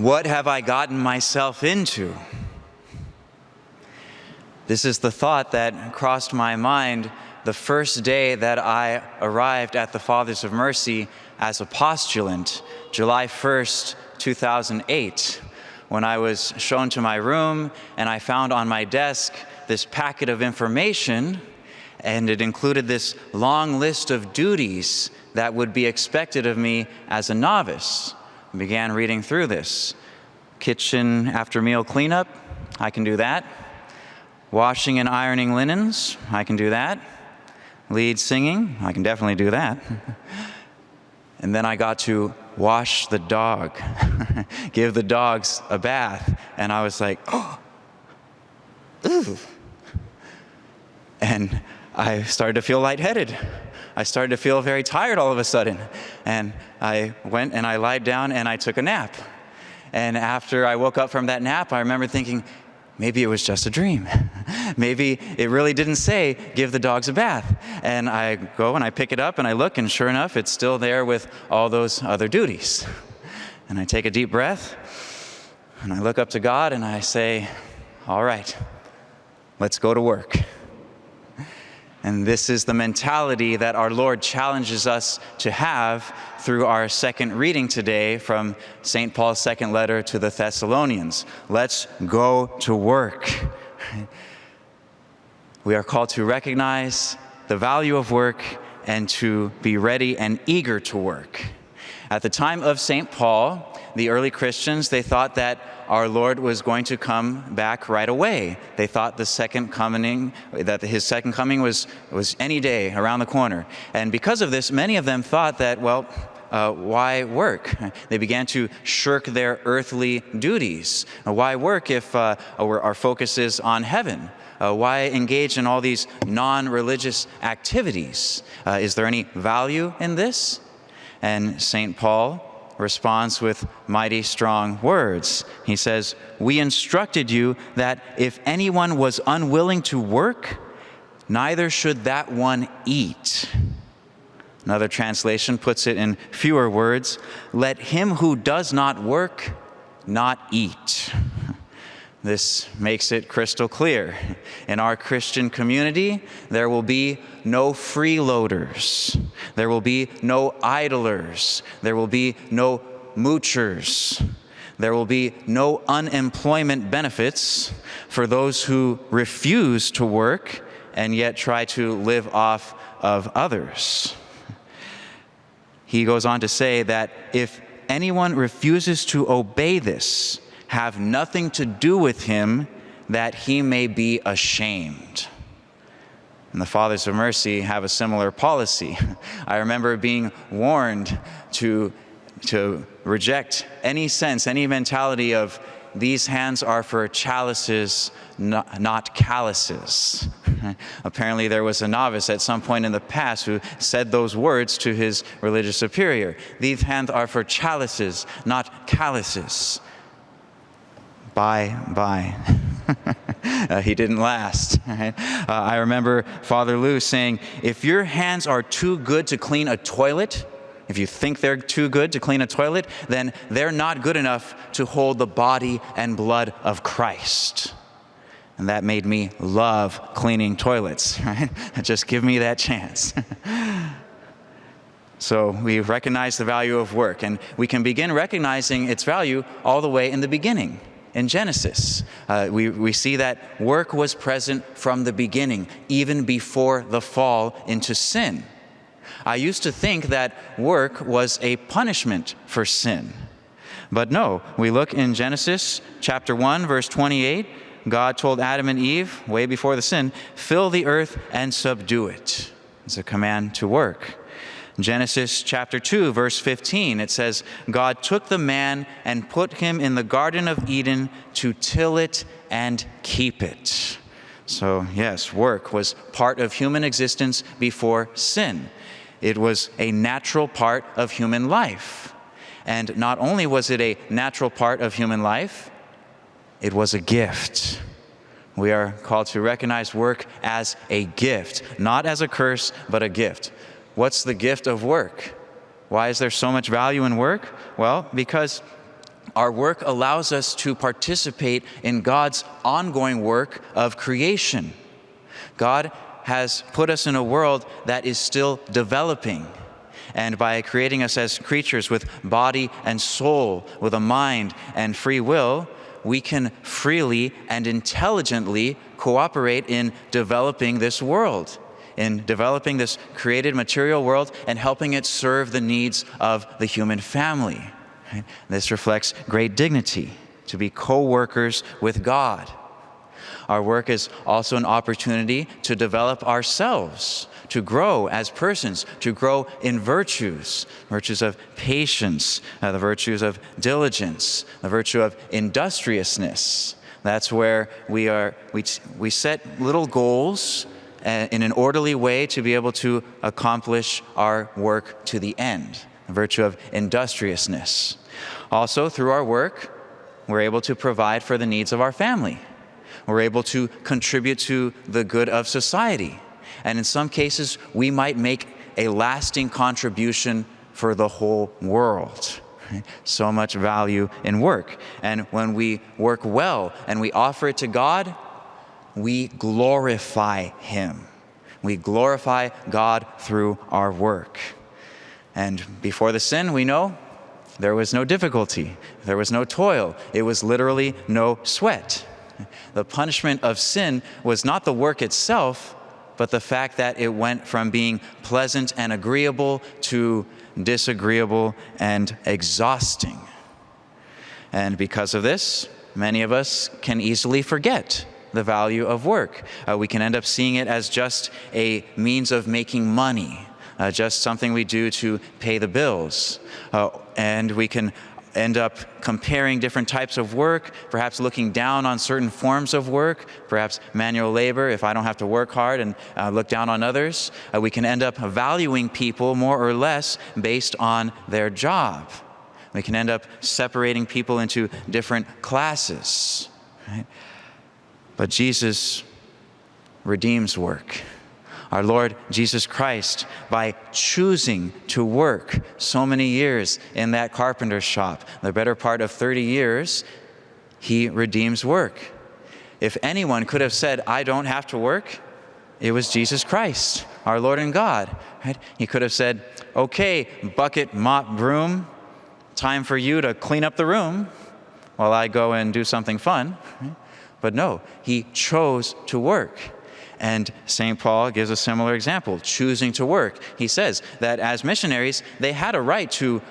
What have I gotten myself into? This is the thought that crossed my mind the first day that I arrived at the Fathers of Mercy as a postulant, July 1st, 2008, when I was shown to my room and I found on my desk this packet of information, and it included this long list of duties that would be expected of me as a novice. I began reading through this. Kitchen after meal cleanup, I can do that. Washing and ironing linens, I can do that. Lead singing, I can definitely do that. And then I got to wash the dog, give the dogs a bath, and I was like, oh, ooh. And I started to feel lightheaded. I started to feel very tired all of a sudden. And I went and I lied down and I took a nap. And after I woke up from that nap, I remember thinking, maybe it was just a dream. Maybe it really didn't say, give the dogs a bath. And I go and I pick it up and I look, and sure enough, it's still there with all those other duties. And I take a deep breath and I look up to God and I say, all right, let's go to work. And this is the mentality that our Lord challenges us to have through our second reading today from St. Paul's second letter to the Thessalonians. Let's go to work. We are called to recognize the value of work and to be ready and eager to work. At the time of St. Paul, the early Christians, they thought that our Lord was going to come back right away. They thought his second coming was any day around the corner. And because of this, many of them thought that, well, why work? They began to shirk their earthly duties. Why work if our focus is on heaven? Why engage in all these non-religious activities? Is there any value in this? And St. Paul responds with mighty strong words. He says, we instructed you that if anyone was unwilling to work, neither should that one eat. Another translation puts it in fewer words, let him who does not work not eat. This makes it crystal clear. In our Christian community, there will be no freeloaders. There will be no idlers. There will be no moochers. There will be no unemployment benefits for those who refuse to work and yet try to live off of others. He goes on to say that if anyone refuses to obey this, have nothing to do with him, that he may be ashamed. And the Fathers of Mercy have a similar policy. I remember being warned to reject any sense, any mentality of these hands are for chalices, not calluses. Apparently there was a novice at some point in the past who said those words to his religious superior. These hands are for chalices, not calluses. Bye. He didn't last. I remember Father Lou saying, if your hands are too good to clean a toilet, if you think they're too good to clean a toilet, then they're not good enough to hold the body and blood of Christ. And that made me love cleaning toilets. Right? Just give me that chance. So we recognize the value of work, and we can begin recognizing its value all the way in the beginning. In Genesis, we see that work was present from the beginning, even before the fall into sin. I used to think that work was a punishment for sin. But no, we look in Genesis chapter 1, verse 28, God told Adam and Eve, way before the sin, fill the earth and subdue it. It's a command to work. Genesis chapter 2, verse 15, it says, God took the man and put him in the Garden of Eden to till it and keep it. So yes, work was part of human existence before sin. It was a natural part of human life. And not only was it a natural part of human life, it was a gift. We are called to recognize work as a gift, not as a curse, but a gift. What's the gift of work? Why is there so much value in work? Well, because Our work allows us to participate in God's ongoing work of creation. God has put us in a world that is still developing. And by creating us as creatures with body and soul, with a mind and free will, we can freely and intelligently cooperate in developing this world, in developing this created material world and helping it serve the needs of the human family. Right? This reflects great dignity, to be co-workers with God. Our work is also an opportunity to develop ourselves, to grow as persons, to grow in virtues of patience, the virtues of diligence, the virtue of industriousness. That's where we set little goals in an orderly way to be able to accomplish our work to the end, the virtue of industriousness. Also, through our work, we're able to provide for the needs of our family. We're able to contribute to the good of society. And in some cases, we might make a lasting contribution for the whole world. Right? So much value in work. And when we work well and we offer it to God, we glorify Him. We glorify God through our work. And before the sin, we know there was no difficulty. There was no toil. It was literally no sweat. The punishment of sin was not the work itself, but the fact that it went from being pleasant and agreeable to disagreeable and exhausting. And because of this, many of us can easily forget the value of work. We can end up seeing it as just a means of making money, just something we do to pay the bills. And we can end up comparing different types of work, perhaps looking down on certain forms of work, perhaps manual labor, if I don't have to work hard, and look down on others. We can end up valuing people more or less based on their job. We can end up separating people into different classes. Right? But Jesus redeems work. Our Lord Jesus Christ, by choosing to work so many years in that carpenter shop, the better part of 30 years, He redeems work. If anyone could have said, I don't have to work, it was Jesus Christ, our Lord and God. Right? He could have said, okay, bucket, mop, broom, time for you to clean up the room while I go and do something fun. Right? But no, He chose to work. And St. Paul gives a similar example, choosing to work. He says that as missionaries, they had a right to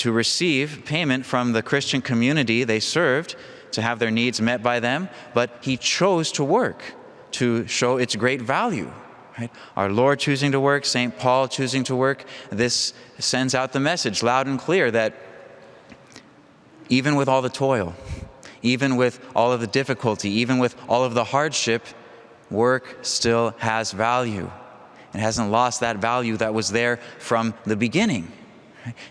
receive payment from the Christian community they served, to have their needs met by them, but He chose to work to show its great value. Right? Our Lord choosing to work, St. Paul choosing to work, this sends out the message loud and clear that even with all the toil, even with all of the difficulty, even with all of the hardship, work still has value. It hasn't lost that value that was there from the beginning.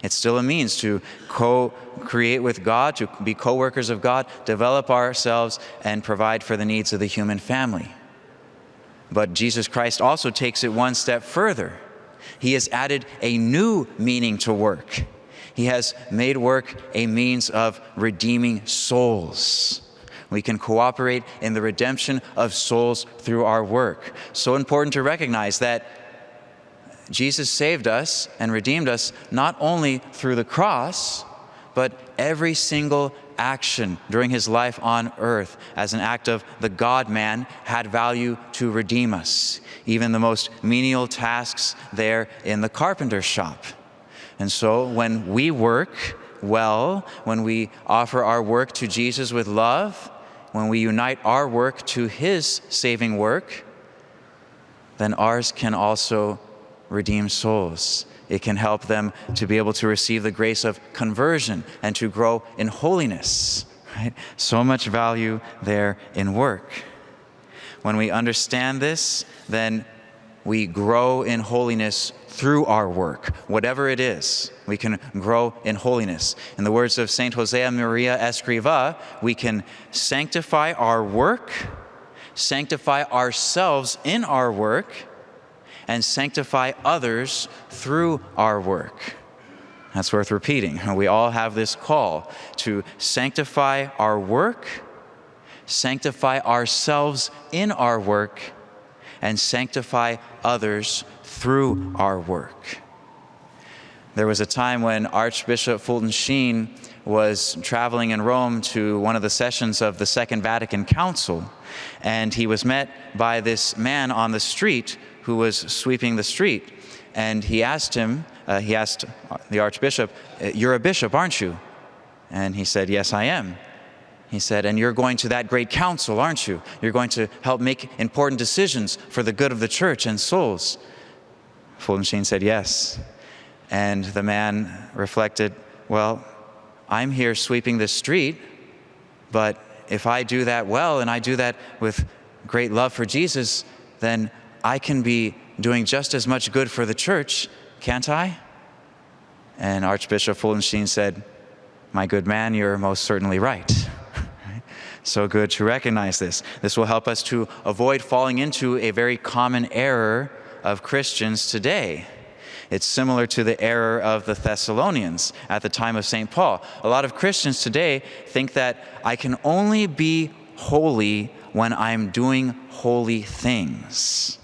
It's still a means to co-create with God, to be co-workers of God, develop ourselves, and provide for the needs of the human family. But Jesus Christ also takes it one step further. He has added a new meaning to work. He has made work a means of redeeming souls. We can cooperate in the redemption of souls through our work. So important to recognize that Jesus saved us and redeemed us not only through the cross, but every single action during His life on earth as an act of the God-man had value to redeem us. Even the most menial tasks there in the carpenter shop. And so when we work well, when we offer our work to Jesus with love, when we unite our work to His saving work, then ours can also redeem souls. It can help them to be able to receive the grace of conversion and to grow in holiness. Right? So much value there in work. When we understand this, then we grow in holiness through our work, whatever it is. We can grow in holiness. In the words of Saint José Maria Escrivá, we can sanctify our work, sanctify ourselves in our work, and sanctify others through our work. That's worth repeating. We all have this call to sanctify our work, sanctify ourselves in our work, and sanctify others through our work. There was a time when Archbishop Fulton Sheen was traveling in Rome to one of the sessions of the Second Vatican Council, and he was met by this man on the street who was sweeping the street. And he asked the Archbishop, "You're a bishop, aren't you?" And he said, "Yes, I am." He said, "And you're going to that great council, aren't you? You're going to help make important decisions for the good of the church and souls." Fulton Sheen said, "Yes." And the man reflected, "Well, I'm here sweeping the street, but if I do that well and I do that with great love for Jesus, then I can be doing just as much good for the church, can't I?" And Archbishop Fulton Sheen said, "My good man, you're most certainly right." So good to recognize this. This will help us to avoid falling into a very common error of Christians today. It's similar to the error of the Thessalonians at the time of St. Paul. A lot of Christians today think that I can only be holy when I'm doing holy things.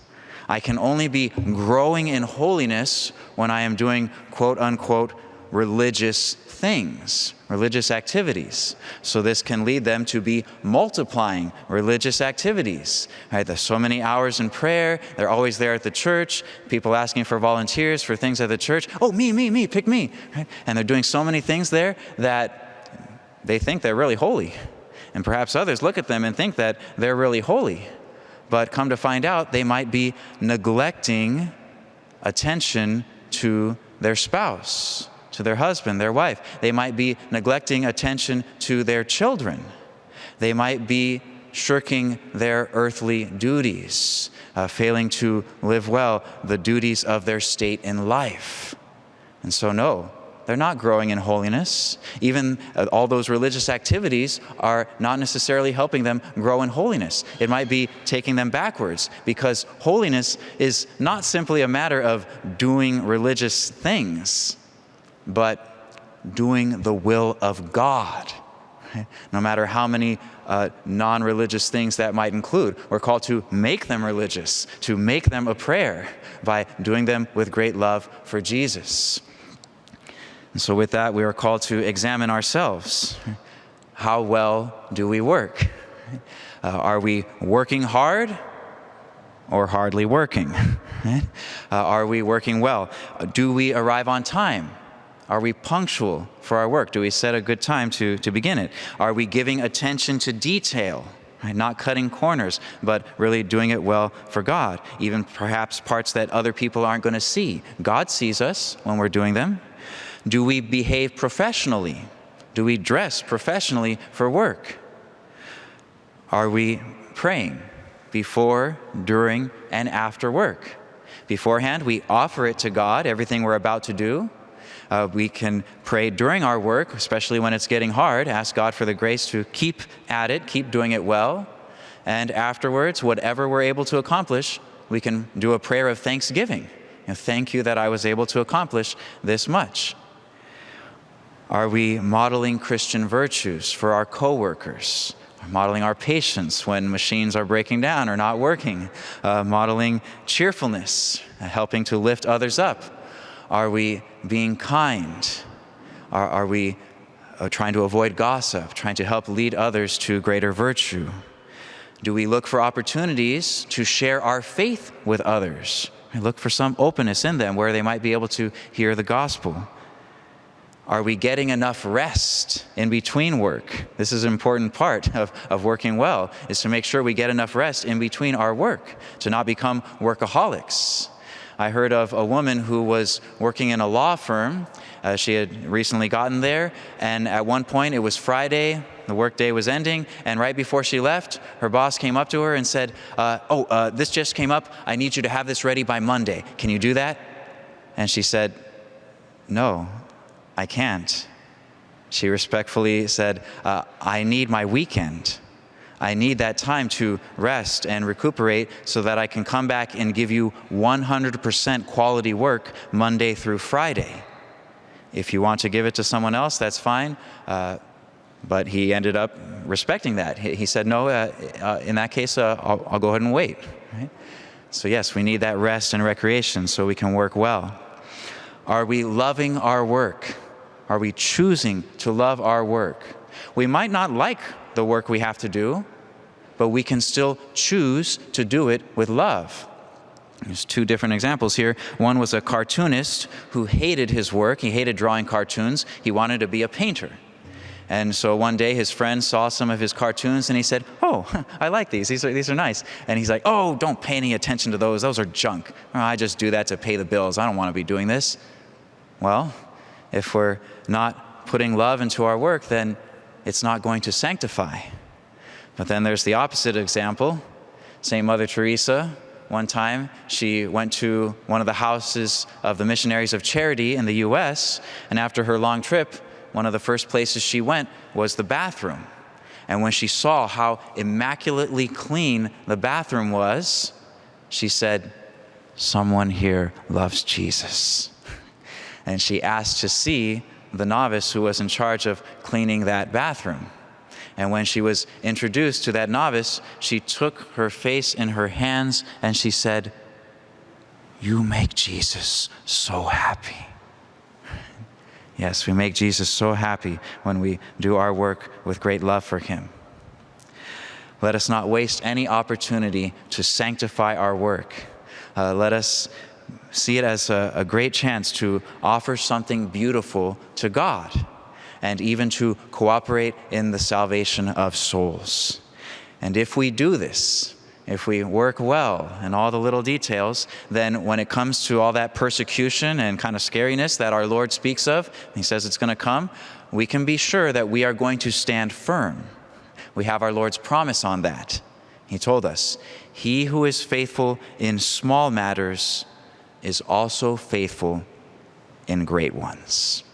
I can only be growing in holiness when I am doing quote-unquote religious things, religious activities. So this can lead them to be multiplying religious activities. Right? There's so many hours in prayer. They're always there at the church. People asking for volunteers for things at the church. "Oh, me, pick me." Right? And they're doing so many things there that they think they're really holy. And perhaps others look at them and think that they're really holy. But come to find out, they might be neglecting attention to their spouse, to their husband, their wife. They might be neglecting attention to their children. They might be shirking their earthly duties, failing to live well the duties of their state in life. And so no, they're not growing in holiness. Even all those religious activities are not necessarily helping them grow in holiness. It might be taking them backwards, because holiness is not simply a matter of doing religious things, but doing the will of God. No matter how many non-religious things that might include, we're called to make them religious, to make them a prayer by doing them with great love for Jesus. And so with that, we are called to examine ourselves. How well do we work? Are we working hard or hardly working? Are we working well? Do we arrive on time? Are we punctual for our work? Do we set a good time to begin it? Are we giving attention to detail? Right? Not cutting corners, but really doing it well for God. Even perhaps parts that other people aren't going to see. God sees us when we're doing them. Do we behave professionally? Do we dress professionally for work? Are we praying before, during, and after work? Beforehand, we offer it to God, everything we're about to do. We can pray during our work, especially when it's getting hard, ask God for the grace to keep at it, keep doing it well. And afterwards, whatever we're able to accomplish, we can do a prayer of thanksgiving. Thank you that I was able to accomplish this much. Are we modeling Christian virtues for our coworkers? Modeling our patience when machines are breaking down or not working? Modeling cheerfulness, helping to lift others up? Are we being kind? Are we trying to avoid gossip, trying to help lead others to greater virtue? Do we look for opportunities to share our faith with others? We look for some openness in them where they might be able to hear the gospel. Are we getting enough rest in between work? This is an important part of working well, is to make sure we get enough rest in between our work, to not become workaholics. I heard of a woman who was working in a law firm. She had recently gotten there, and at one point it was Friday, the workday was ending, and right before she left, her boss came up to her and said, this just came up. I need you to have this ready by Monday. Can you do that? And she said, "No, I can't." She respectfully said, "I need my weekend. I need that time to rest and recuperate so that I can come back and give you 100% quality work Monday through Friday." If you want to give it to someone else, that's fine. But he ended up respecting that. He said, no, in that case, I'll go ahead and wait. Right? So yes, we need that rest and recreation so we can work well. Are we loving our work? Are we choosing to love our work? We might not like the work we have to do, but we can still choose to do it with love. There's two different examples here. One was a cartoonist who hated his work. He hated drawing cartoons. He wanted to be a painter. And so one day his friend saw some of his cartoons and he said, oh, I like these. These are nice. And he's like, oh, don't pay any attention to those. Those are junk. Oh, I just do that to pay the bills. I don't want to be doing this. Well, if we're not putting love into our work, then it's not going to sanctify. But then there's the opposite example. St. Mother Teresa, one time she went to one of the houses of the Missionaries of Charity in the U.S., and after her long trip, one of the first places she went was the bathroom. And when she saw how immaculately clean the bathroom was, she said, someone here loves Jesus. And she asked to see the novice who was in charge of cleaning that bathroom. And when she was introduced to that novice, she took her face in her hands and she said, you make Jesus so happy. Yes, we make Jesus so happy when we do our work with great love for him. Let us not waste any opportunity to sanctify our work. Let us see it as a great chance to offer something beautiful to God and even to cooperate in the salvation of souls. And if we do this, if we work well in all the little details, then when it comes to all that persecution and kind of scariness that our Lord speaks of, he says it's going to come, we can be sure that we are going to stand firm. We have our Lord's promise on that. He told us, he who is faithful in small matters is also faithful in great ones.